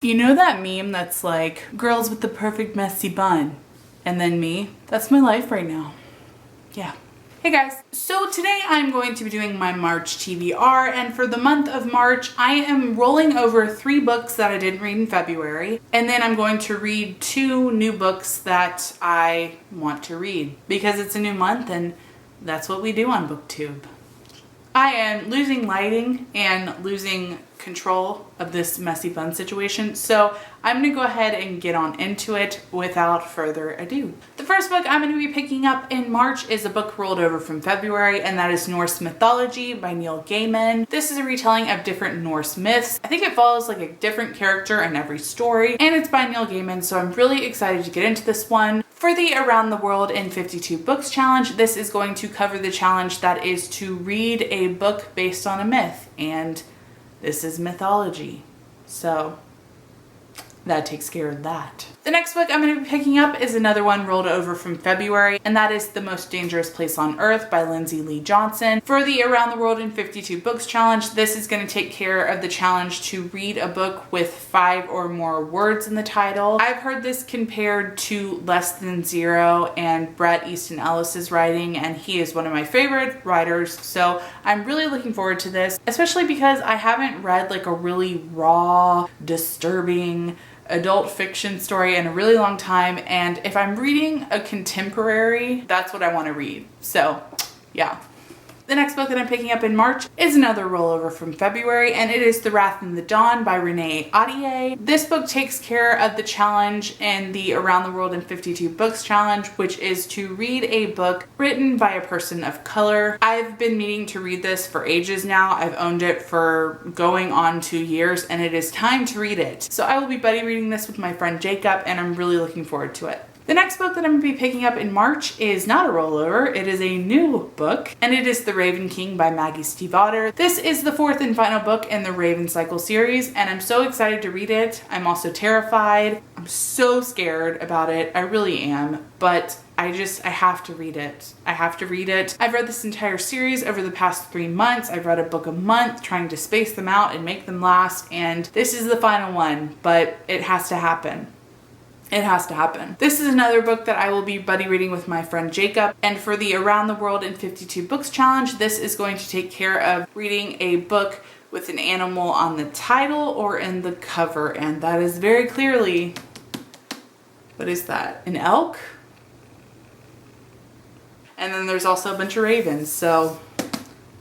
You know that meme that's like, girls with the perfect messy bun, and then me? That's my life right now. Yeah. Hey guys, so today I'm going to be doing my March TBR, and for the month of March, I am rolling over 3 books that I didn't read in February, and then I'm going to read 2 new books that I want to read, because it's a new month and that's what we do on BookTube. I am losing lighting and losing control of this messy bun situation, so I'm gonna go ahead and get on into it without further ado. The first book I'm gonna be picking up in March is a book rolled over from February, and that is Norse Mythology by Neil Gaiman. This is a retelling of different Norse myths. I think it follows like a different character in every story, and it's by Neil Gaiman, so I'm really excited to get into this one. For the Around the World in 52 Books challenge, this is going to cover the challenge that is to read a book based on a myth, and this is mythology, so that takes care of that. The next book I'm going to be picking up is another one rolled over from February, and that is The Most Dangerous Place on Earth by Lindsay Lee Johnson. For the Around the World in 52 Books challenge, this is going to take care of the challenge to read a book with 5 or more words in the title. I've heard this compared to Less Than Zero and Bret Easton Ellis's writing, and he is one of my favorite writers, so I'm really looking forward to this, especially because I haven't read like a really raw, disturbing adult fiction story in a really long time, and if I'm reading a contemporary, that's what I want to read. So yeah. The next book that I'm picking up in March is another rollover from February, and it is The Wrath and the Dawn by Renee Ahdieh. This book takes care of the challenge in the Around the World in 52 Books challenge, which is to read a book written by a person of color. I've been meaning to read this for ages now. I've owned it for going on 2 years, and it is time to read it. So I will be buddy reading this with my friend Jacob, and I'm really looking forward to it. The next book that I'm going to be picking up in March is not a rollover, it is a new book, and it is The Raven King by Maggie Stiefvater. This is the 4th and final book in the Raven Cycle series, and I'm so excited to read it. I'm also terrified. I'm so scared about it. I really am, but I have to read it. I have to read it. I've read this entire series over the past 3 months. I've read a book a month, trying to space them out and make them last, and this is the final one, but it has to happen. It has to happen. This is another book that I will be buddy reading with my friend Jacob, and for the Around the World in 52 Books challenge, this is going to take care of reading a book with an animal on the title or in the cover, and that is very clearly, what is that? An elk? And then there's also a bunch of ravens, so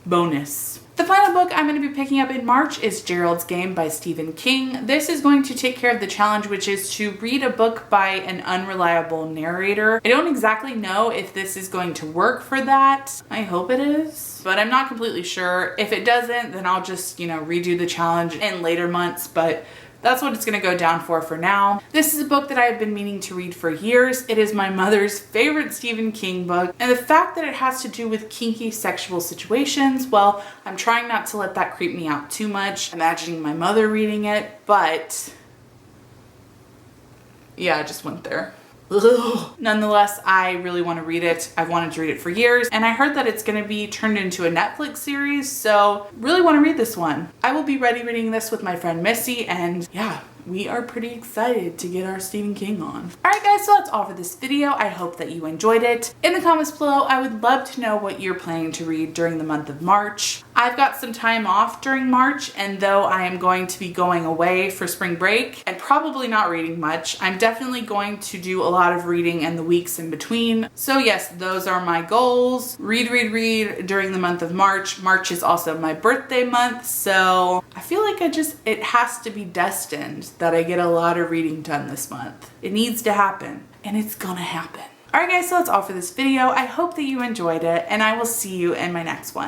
bonus. The final book I'm going to be picking up in March is Gerald's Game by Stephen King. This is going to take care of the challenge, which is to read a book by an unreliable narrator. I don't exactly know if this is going to work for that. I hope it is, but I'm not completely sure. If it doesn't, then I'll just, redo the challenge in later months, but that's what it's going to go down for now. This is a book that I have been meaning to read for years. It is my mother's favorite Stephen King book, and the fact that it has to do with kinky sexual situations, well, I'm trying not to let that creep me out too much, imagining my mother reading it, but yeah, I just went there. Ugh. Nonetheless, I really want to read it. I've wanted to read it for years, and I heard that it's going to be turned into a Netflix series, so really want to read this one. I will be ready reading this with my friend Missy, and yeah, we are pretty excited to get our Stephen King on. Alright guys, so that's all for this video. I hope that you enjoyed it. In the comments below, I would love to know what you're planning to read during the month of March. I've got some time off during March, and though I am going to be going away for spring break and probably not reading much, I'm definitely going to do a lot of reading in the weeks in between. So yes, those are my goals. Read, read, read during the month of March. March is also my birthday month, so I feel like it has to be destined that I get a lot of reading done this month. It needs to happen, and it's gonna happen. Alright guys, so that's all for this video. I hope that you enjoyed it, and I will see you in my next one.